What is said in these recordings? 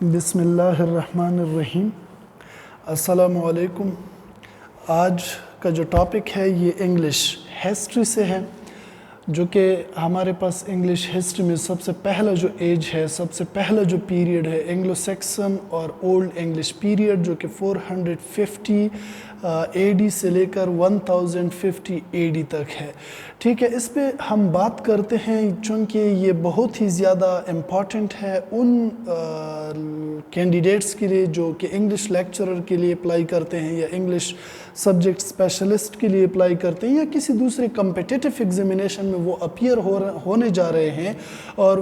بسم اللہ الرحمن الرحیم۔ السلام علیکم۔ آج کا جو ٹاپک ہے یہ انگلش ہسٹری سے ہے، جو کہ ہمارے پاس انگلش ہسٹری میں سب سے پہلا جو ایج ہے، سب سے پہلا جو پیریڈ ہے اینگلو سیکسن اور اولڈ انگلش پیریڈ، جو کہ 450 اے ڈی سے لے کر 1050 اے ڈی تک ہے۔ ٹھیک ہے، اس پہ ہم بات کرتے ہیں چونکہ یہ بہت ہی زیادہ امپورٹنٹ ہے ان کینڈیڈیٹس کے لیے جو کہ انگلش لیکچرر کے لیے اپلائی کرتے ہیں، یا انگلش سبجیکٹ اسپیشلسٹ کے لیے اپلائی کرتے ہیں، یا کسی دوسرے کمپٹیٹیو ایگزامینیشن میں وہ اپیئر ہونے جا رہے ہیں اور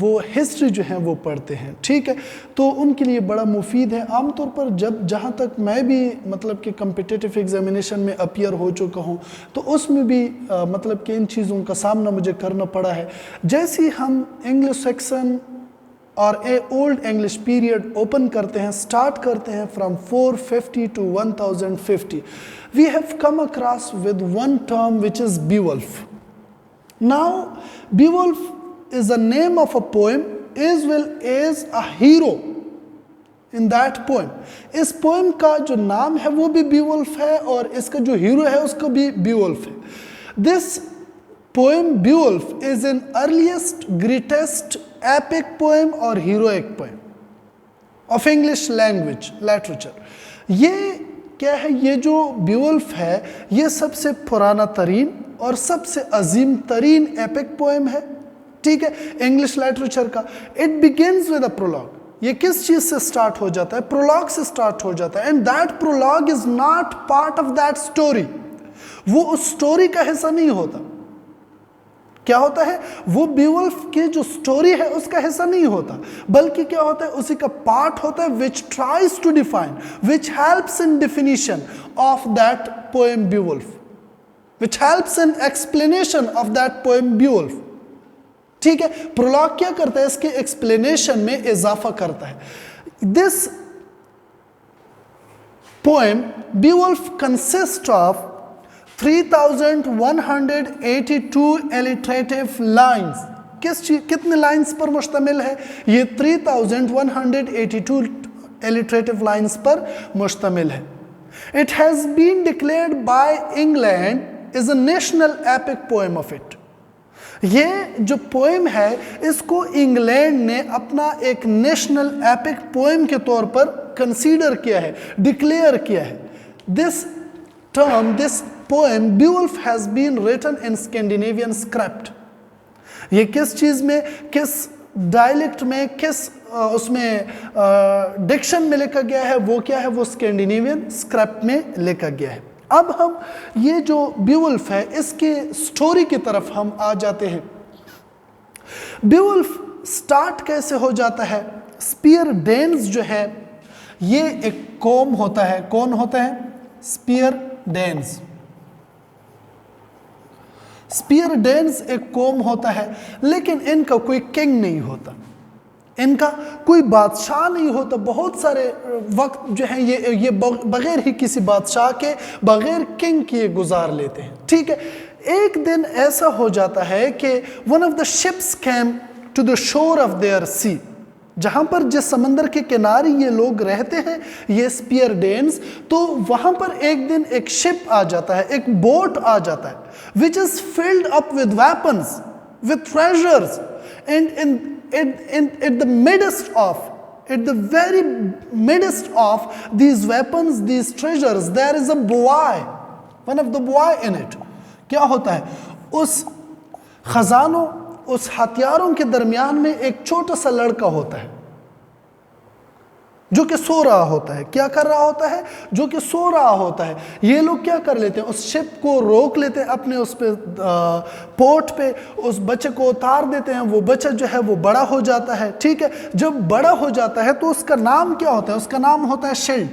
وہ ہسٹری جو ہیں وہ پڑھتے ہیں۔ ٹھیک ہے، تو ان کے لیے بڑا مفید ہے۔ عام طور پر جہاں تک میں بھی مطلب کہ کمپٹیٹیو ایگزامینیشن میں اپیئر ہو چکا ہوں، تو اس میں بھی مطلب کہ ان چیزوں کا سامنا مجھے کرنا پڑا ہے۔ جیسے ہم انگلش سیکشن اور اولڈ انگلش پیریڈ اوپن کرتے ہیں، سٹارٹ کرتے ہیں from 450 to 1050. We have come across with one term which is Beowulf. Now, Beowulf is the name of a poem as well as a hero in that poem. اس poem کا جو نام ہے وہ بھی Beowulf ہے اور اس کا جو ہیرو ہے اس کا بھی Beowulf ہے۔ This poem Beowulf is an earliest, greatest epic poem or heroic poem of English language literature. یہ کیا ہے؟ یہ جو بیولف ہے یہ سب سے پرانا ترین اور سب سے عظیم ترین ایپک پوئم ہے، ٹھیک ہے، انگلش لٹریچر کا۔ It begins with a prologue. یہ کس چیز سے سٹارٹ ہو جاتا ہے؟ پرولوگ سے سٹارٹ ہو جاتا ہے، and that prologue is not part of that story. وہ اس سٹوری کا حصہ نہیں ہوتا۔ کیا ہوتا ہے؟ وہ بیولف کی جو سٹوری ہے اس کا حصہ نہیں ہوتا، بلکہ کیا ہوتا ہے؟ اسی کا پارٹ ہوتا ہے which tries to define, which helps in definition of that poem Beowulf, which helps in explanation of that poem Beowulf. ٹھیک ہے، پرولوگ کیا کرتا ہے؟ اس کے ایکسپلینیشن میں اضافہ کرتا ہے۔ This poem Beowulf consists of 3182 alliterative lines. کتنے لائنز پر مشتمل ہے؟ یہ 3182 alliterative lines پر مشتمل ہے۔ It has been declared by England as a national epic poem of it. یہ جو پوئم ہے اس کو انگلینڈ نے اپنا ایک نیشنل ایپک پوئم کے طور پر کنسیڈر کیا ہے، ڈکلیئر کیا ہے۔ This term, this poem Beowulf has been written in Scandinavian script. یہ کس چیز میں، کس ڈائلیکٹ میں، کس اس میں ڈکشن میں لکھا گیا ہے؟ وہ کیا ہے؟ وہ اسکینڈینیوین اسکرپٹ میں لکھا گیا ہے۔ اب ہم یہ جو بیولف ہے اس کے سٹوری کی طرف ہم آ جاتے ہیں۔ بیولف سٹارٹ کیسے ہو جاتا ہے؟ اسپیئر ڈینز جو ہے یہ ایک قوم ہوتا ہے۔ کون ہوتا ہے؟ Spare deans. اسپیئر ڈینز ایک قوم ہوتا ہے، لیکن ان کا کوئی کنگ نہیں ہوتا، ان کا کوئی بادشاہ نہیں ہوتا۔ بہت سارے وقت جو ہیں یہ بغیر ہی کسی بادشاہ کے، بغیر کنگ کے گزار لیتے ہیں۔ ٹھیک ہے، ایک دن ایسا ہو جاتا ہے کہ one of the ships came to the shore of their sea. جہاں پر جس سمندر کے کنارے یہ لوگ رہتے ہیں، یہ اسپیئر ڈینز، تو وہاں پر ایک دن ایک شپ آ جاتا ہے، ایک بوٹ آ جاتا ہے which is filled up with weapons, with treasures, and at the very midst of these weapons, these treasures, there is a boy, one of the boy in it. کیا ہوتا ہے؟ اس خزانوں، اس ہتھیاروں کے درمیان میں ایک چھوٹا سا لڑکا ہوتا ہے جو کہ سو رہا ہوتا ہے۔ کیا کر رہا ہوتا ہے؟ جو کہ سو رہا ہوتا ہے۔ یہ لوگ کیا کر لیتے ہیں؟ اس شپ کو روک لیتے ہیں اپنے اس پہ پورٹ پہ، اس بچے کو اتار دیتے ہیں۔ وہ بچہ جو ہے وہ بڑا ہو جاتا ہے۔ ٹھیک ہے، جب بڑا ہو جاتا ہے تو اس کا نام کیا ہوتا ہے؟ اس کا نام ہوتا ہے شیلڈ۔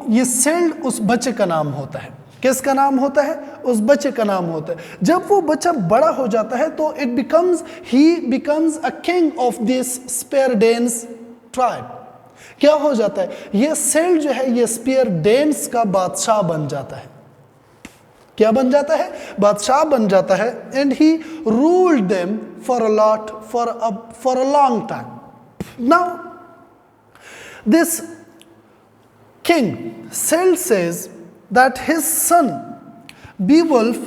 یہ سیلڈ اس بچے کا نام ہوتا ہے۔ کس کا نام ہوتا ہے؟ اس بچے کا نام ہوتا ہے۔ جب وہ بچہ بڑا ہو جاتا ہے تو he becomes a king of this Spear Danes tribe. کیا ہو جاتا ہے؟ یہ سیلڈ جو ہے یہ اسپیئر ڈینز کا بادشاہ بن جاتا ہے۔ کیا بن جاتا ہے؟ بادشاہ بن جاتا ہے. And he ruled them for a long time. Now this king Seld says that his son Beowulf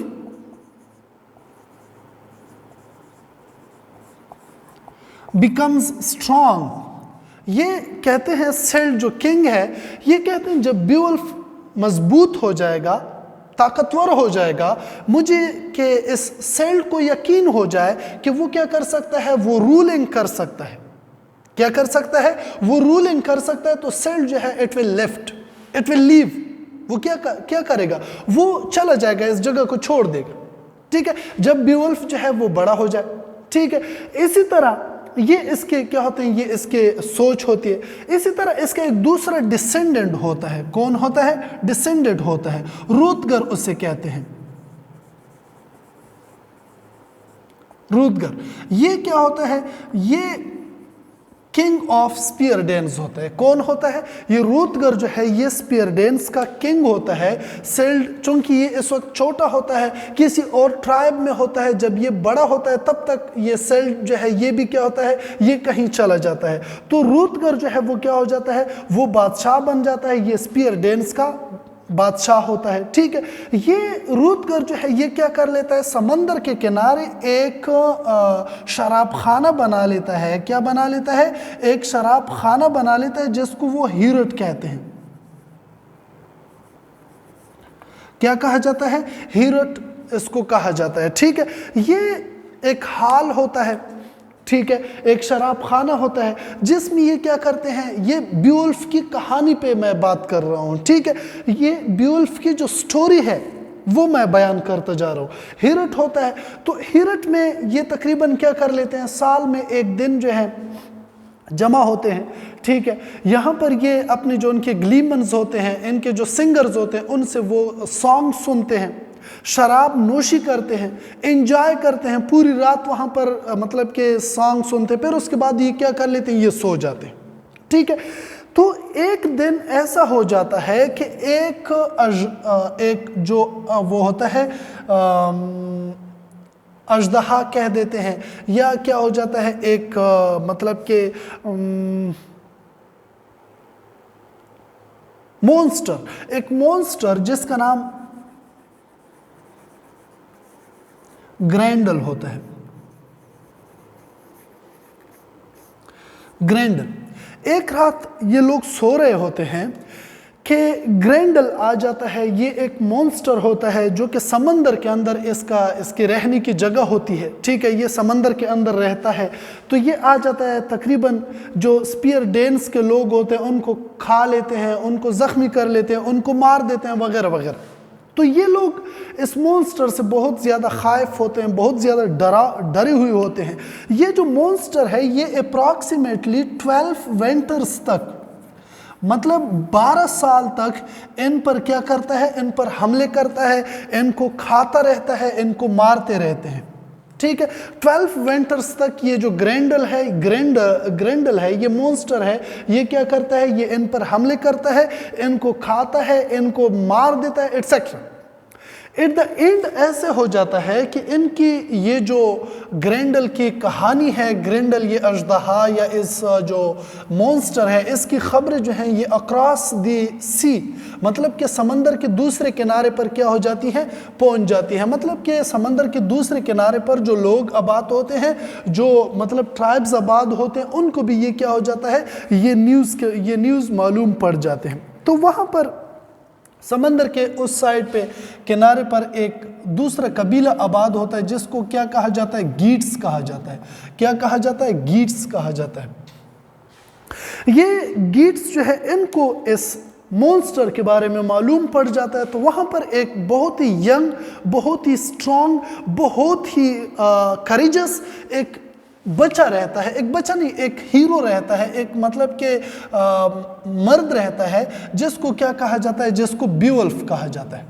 becomes strong. یہ کہتے ہیں سیلڈ جو کنگ ہے یہ کہتے ہیں جب بیولف مضبوط ہو جائے گا، طاقتور ہو جائے گا، مجھے کہ اس سیلڈ کو یقین ہو جائے کہ وہ کیا کر سکتا ہے، وہ رولنگ کر سکتا ہے. کیا کر سکتا ہے؟ وہ رولنگ کر سکتا ہے. تو سیلڈ جو ہے اٹ ول لیو. وہ کیا کرے گا؟ وہ چلا جائے گا، اس جگہ کو چھوڑ دے گا. ٹھیک ہے، جب بیولف جو ہے وہ بڑا ہو جائے. ٹھیک ہے، اسی طرح یہ اس کے کیا ہوتے ہیں، یہ اس کے سوچ ہوتی ہے. اسی طرح اس کا ایک دوسرا ڈسینڈنٹ ہوتا ہے. کون ہوتا ہے؟ ڈسینڈنٹ ہوتا ہے. رودگر اسے کہتے ہیں. رودگر یہ کیا ہوتا ہے؟ یہ کنگ آف سپیر ڈینز ہوتا ہے. کون ہوتا ہے؟ یہ رودگر جو ہے یہ سپیر ڈینز کا کنگ ہوتا ہے. سیلڈ چونکہ یہ اس وقت چھوٹا ہوتا ہے، کسی اور ٹرائب میں ہوتا ہے، جب یہ بڑا ہوتا ہے تب تک یہ سیلڈ جو ہے یہ بھی کیا ہوتا ہے، یہ کہیں چلا جاتا ہے. تو رودگر جو ہے وہ کیا ہو جاتا ہے، وہ بادشاہ بن جاتا ہے. یہ سپیر ڈینز کا بادشاہ ہوتا ہے. ٹھیک ہے، یہ رودگر جو ہے یہ کیا کر لیتا ہے، سمندر کے کنارے ایک شراب خانہ بنا لیتا ہے. کیا بنا لیتا ہے؟ ایک شراب خانہ بنا لیتا ہے جس کو وہ ہیرٹ کہتے ہیں. کیا کہا جاتا ہے؟ ہیرٹ اس کو کہا جاتا ہے. ٹھیک ہے، یہ ایک ہال ہوتا ہے. ٹھیک ہے، ایک شراب خانہ ہوتا ہے جس میں یہ کیا کرتے ہیں، یہ بیولف کی کہانی پہ میں بات کر رہا ہوں. ٹھیک ہے، یہ بیولف کی جو سٹوری ہے وہ میں بیان کرتا جا رہا ہوں. ہیرٹ ہوتا ہے. تو ہیرٹ میں یہ تقریباً کیا کر لیتے ہیں، سال میں ایک دن جو ہے جمع ہوتے ہیں. ٹھیک ہے، یہاں پر یہ اپنے جو ان کے گلیمنز ہوتے ہیں، ان کے جو سنگرز ہوتے ہیں، ان سے وہ سانگ سنتے ہیں، شراب نوشی کرتے ہیں، انجوائے کرتے ہیں. پوری رات وہاں پر مطلب کہ سانگ سنتے ہیں. پھر اس کے بعد یہ کیا کر لیتے ہیں، یہ سو جاتے ہیں. ٹھیک ہے، تو ایک دن ایسا ہو جاتا ہے کہ ایک جو وہ ہوتا ہے اژدہا کہہ دیتے ہیں، یا کیا ہو جاتا ہے، ایک مطلب کہ ایک مونسٹر جس کا نام گرینڈل ہوتا ہے. گرینڈل ایک رات یہ لوگ سو رہے ہوتے ہیں کہ گرینڈل آ جاتا ہے. یہ ایک مونسٹر ہوتا ہے جو کہ سمندر کے اندر اس کی رہنے کی جگہ ہوتی ہے. ٹھیک ہے، یہ سمندر کے اندر رہتا ہے. تو یہ آ جاتا ہے، تقریباً جو سپیر ڈینس کے لوگ ہوتے ہیں ان کو کھا لیتے ہیں، ان کو زخمی کر لیتے ہیں، ان کو مار دیتے ہیں وغیرہ وغیرہ. تو یہ لوگ اس مونسٹر سے بہت زیادہ خائف ہوتے ہیں، بہت زیادہ ڈرے ہوئے ہوتے ہیں. یہ جو مونسٹر ہے یہ اپراکسیمیٹلی 12 ونٹرز تک، مطلب 12 سال تک ان پر کیا کرتا ہے، ان پر حملے کرتا ہے، ان کو کھاتا رہتا ہے، ان کو مارتے رہتے ہیں. ٹھیک ہے، 12 ونٹرز تک یہ جو گرینڈل ہے، یہ مونسٹر ہے، یہ کیا کرتا ہے، یہ ان پر حملے کرتا ہے، ان کو کھاتا ہے، ان کو مار دیتا ہے ایٹسیٹرا. ایٹ دا اینڈ ایسے ہو جاتا ہے کہ ان کی یہ جو گرینڈل کی کہانی ہے، گرینڈل یہ اژدہا یا اس جو مونسٹر ہے، اس کی خبریں جو ہیں یہ اکراس دی سی، مطلب کہ سمندر کے دوسرے کنارے پر کیا ہو جاتی ہیں، پہنچ جاتی ہیں. مطلب کہ سمندر کے دوسرے کنارے پر جو لوگ آباد ہوتے ہیں، جو مطلب ٹرائبز آباد ہوتے ہیں، ان کو بھی یہ کیا ہو جاتا ہے، یہ نیوز معلوم پڑ جاتے ہیں. تو وہاں پر سمندر کے اس سائڈ پہ کنارے پر ایک دوسرا قبیلہ آباد ہوتا ہے جس کو کیا کہا جاتا ہے، گیٹس کہا جاتا ہے. کیا کہا جاتا ہے؟ گیٹس کہا جاتا ہے. یہ گیٹس جو ہے ان کو اس مونسٹر کے بارے میں معلوم پڑ جاتا ہے. تو وہاں پر ایک بہت ہی ینگ، بہت ہی سٹرونگ، بہت ہی کریجس ایک بچہ رہتا ہے. ایک بچہ نہیں، ایک ہیرو رہتا ہے، ایک مطلب کہ مرد رہتا ہے جس کو کیا کہا جاتا ہے، جس کو بیولف کہا جاتا ہے.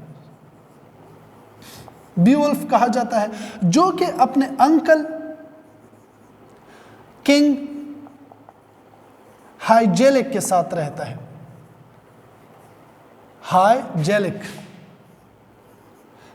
بیولف کہا جاتا ہے، جو کہ اپنے انکل کنگ ہائی جیلک کے ساتھ رہتا ہے. ہائی جیلک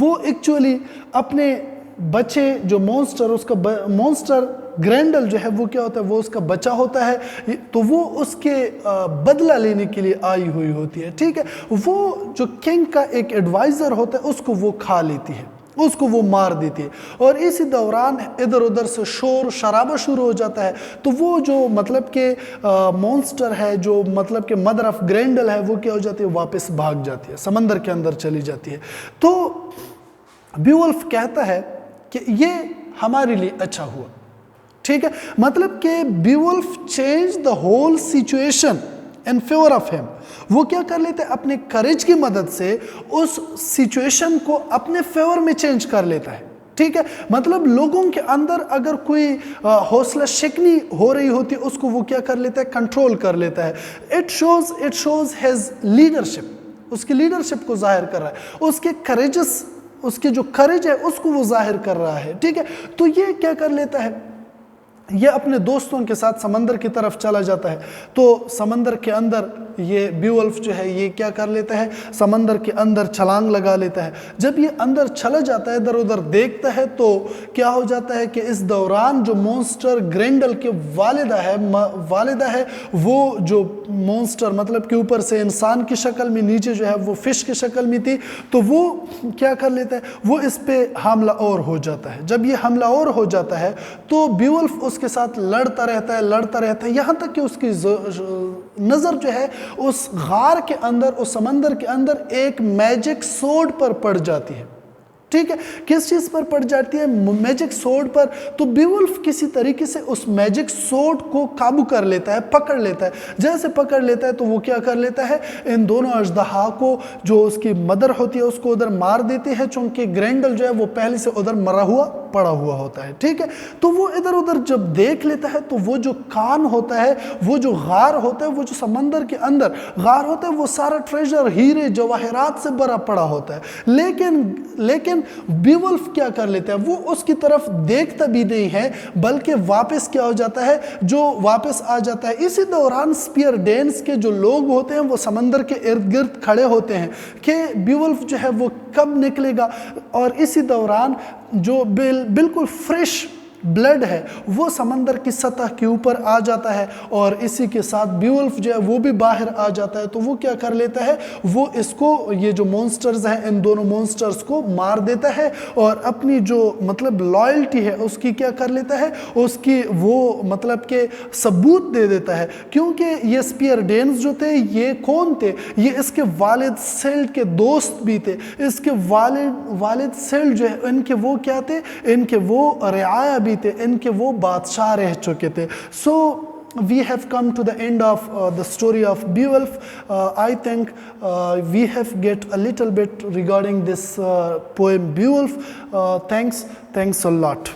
وہ ایکچولی اپنے بچے جو مونسٹر، اس کا مونسٹر گرینڈل جو ہے وہ کیا ہوتا ہے، وہ اس کا بچہ ہوتا ہے، تو وہ اس کے بدلہ لینے کے لیے آئی ہوئی ہوتی ہے، ٹھیک ہے. وہ جو کنگ کا ایک ایڈوائزر ہوتا ہے اس کو وہ کھا لیتی ہے، اس کو وہ مار دیتی ہے. اور اسی دوران ادھر ادھر سے شور شرابہ شروع ہو جاتا ہے. تو وہ جو مطلب کہ مونسٹر ہے، جو مطلب کہ مدر آف گرینڈل ہے، وہ کیا ہو جاتی ہے، واپس بھاگ جاتی ہے، سمندر کے اندر چلی جاتی ہے. تو بیولف کہتا ہے کہ یہ ہمارے لیے اچھا ہوا، ٹھیک ہے. مطلب کہ بیولف change the whole situation in favour of ہم. وہ کیا کر لیتے ہیں، اپنے کریج کی مدد سے اس سچویشن کو اپنے فیور میں چینج کر لیتا ہے، ٹھیک ہے. مطلب لوگوں کے اندر اگر کوئی حوصلہ شکنی ہو رہی ہوتی ہے، اس کو وہ کیا کر لیتا ہے، کنٹرول کر لیتا ہے. اٹ شوز ہیز لیڈرشپ، اس کی لیڈرشپ کو ظاہر کر رہا ہے، اس کے کریجس، اس کے جو کریج ہے اس کو وہ ظاہر کر رہا ہے، ٹھیک ہے. تو یہ کیا کر لیتا ہے، یہ اپنے دوستوں کے ساتھ سمندر کی طرف چلا جاتا ہے. تو سمندر کے اندر یہ بیولف جو ہے یہ کیا کر لیتا ہے، سمندر کے اندر چھلانگ لگا لیتا ہے. جب یہ اندر چلا جاتا ہے، ادھر ادھر دیکھتا ہے، تو کیا ہو جاتا ہے کہ اس دوران جو مونسٹر گرینڈل کے والدہ ہے وہ جو مونسٹر مطلب کہ اوپر سے انسان کی شکل میں، نیچے جو ہے وہ فش کی شکل میں تھی، تو وہ کیا کر لیتا ہے، وہ اس پہ حملہ اور ہو جاتا ہے. جب یہ حملہ اور ہو جاتا ہے تو بیولف اس کے ساتھ لڑتا رہتا ہے یہاں تک کہ اس کی نظر جو ہے اس غار کے اندر، اس سمندر کے اندر ایک میجک سورڈ پر پڑ جاتی ہے، ٹھیک ہے. کس چیز پر پڑ جاتی ہے، میجک سورڈ پر. تو بیولف کسی طریقے سے اس میجک سورڈ کو قابو کر لیتا ہے، پکڑ لیتا ہے. جیسے پکڑ لیتا ہے تو وہ کیا کر لیتا ہے، ان دونوں اژدہا کو، جو اس کی مدر ہوتی ہے اس کو ادھر مار دیتے ہیں، چونکہ گرینڈل جو ہے وہ پہلے سے ادھر مرا ہوا پڑا ہوا ہوتا ہے، ٹھیک ہے. تو وہ ادھر ادھر جب دیکھ لیتا ہے تو وہ جو کان ہوتا ہے، وہ جو غار ہوتا ہے، وہ جو سمندر کے اندر غار ہوتا ہے، وہ سارا ٹریجر، ہیرے جواہرات سے بھرا پڑا ہوتا ہے. لیکن بیولف کیا کر لیتا ہے، وہ اس کی طرف دیکھتا بھی نہیں ہے، بلکہ واپس کیا ہو جاتا ہے، جو واپس آ جاتا ہے. اسی دوران سپیر ڈینس کے جو لوگ ہوتے ہیں وہ سمندر کے ارد گرد کھڑے ہوتے ہیں کہ بیولف جو ہے وہ کب نکلے گا. اور اسی دوران جو بالکل فریش بلڈ ہے وہ سمندر کی سطح کے اوپر آ جاتا ہے، اور اسی کے ساتھ بیولف جو ہے وہ بھی باہر آ جاتا ہے. تو وہ کیا کر لیتا ہے، وہ اس کو، یہ جو مونسٹرز ہیں، ان دونوں مونسٹرز کو مار دیتا ہے، اور اپنی جو مطلب لائلٹی ہے اس کی کیا کر لیتا ہے، اس کی وہ مطلب کہ ثبوت دے دیتا ہے. کیونکہ یہ سپیر ڈینز جو تھے یہ کون تھے، یہ اس کے والد سیلڈ کے دوست بھی تھے. اس کے والد سیلڈ جو ہے ان کے وہ کیا تھے، ان کے وہ رعایا بھی تھے، ان کے وہ بادشاہ رہ چکے تھے. So we have come to the end of the story of Beowulf. I think we have get a little bit regarding this poem Beowulf. Thanks a lot.